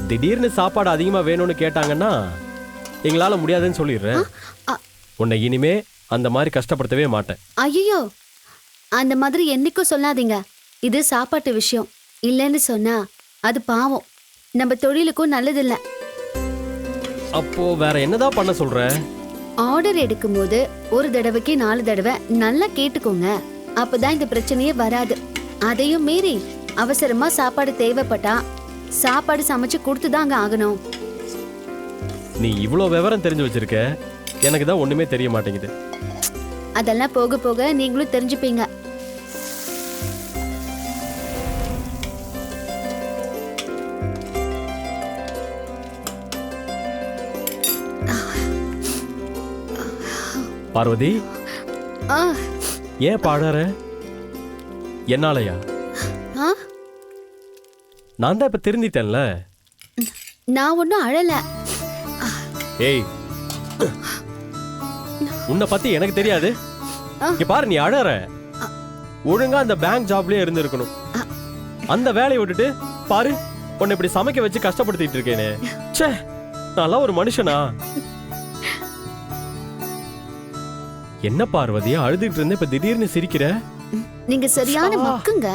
திடீர்னு சாப்பாடு அதிகமா வேணும்னு கேட்டாங்கன்னா எங்களால முடியாதுன்னு சொல்லிடுறேன். உன்னை இனிமே அந்த மாதிரி கஷ்டப்படுத்தவே மாட்டேன். ஐயோ, அந்த மாதிரி என்னைக்கும் சொல்லாதீங்க. இது சாப்பாட்டு விஷயம். இல்லைன்னு சொன்னா அது பாவம், நம்ம தொழிலுக்கும் நல்லதில்ல. அப்போ வேற என்னதான் பண்ண சொல்ற? ஆர்டர் எடுக்கும்போது ஒரு தடவைக்கு 4 தடவை நல்லா கேட்டுக்கோங்க. அப்பதான் இந்த பிரச்சனையே வராது. அதையும் மீறி அவசரமா சாப்பாடு தேவைப்பட்டா சாப்பாடு சமைச்சு கொடுத்துதாங்க ஆகணும். நீ இவ்ளோ விவரம் தெரிஞ்சு வச்சிருக்க, எனக்கு தான் ஒண்ணுமே தெரிய மாட்டேங்குது. அதெல்லாம் போக போக நீங்களும் தெரிஞ்சுப்பீங்க. பார்வதி, ஏன் பாடுற? என்னாலயா? நான் தான் இப்ப திருந்திட்டேன்ல. நான் ஒன்னும் அழல. ஏய், உன்னை பத்தி எனக்கு தெரியாது. இங்க பாரு, நீ அழற. ஒழுங்கா அந்த பேங்க் ஜாப்லயே இருந்திருக்கணும். அந்த வேலையை விட்டுட்டு பாரு, உன்னை இப்படி சமைக்க வச்சு கஷ்டப்படுத்திட்டு இருக்கேனே. ச்சே, நான் ஒரு மனுஷனா? என்ன பார்வதியா, அழுதுட்டு இருந்த இப்ப திடீர்னு சிரிக்கிற? நீங்க சரியான மக்குங்க.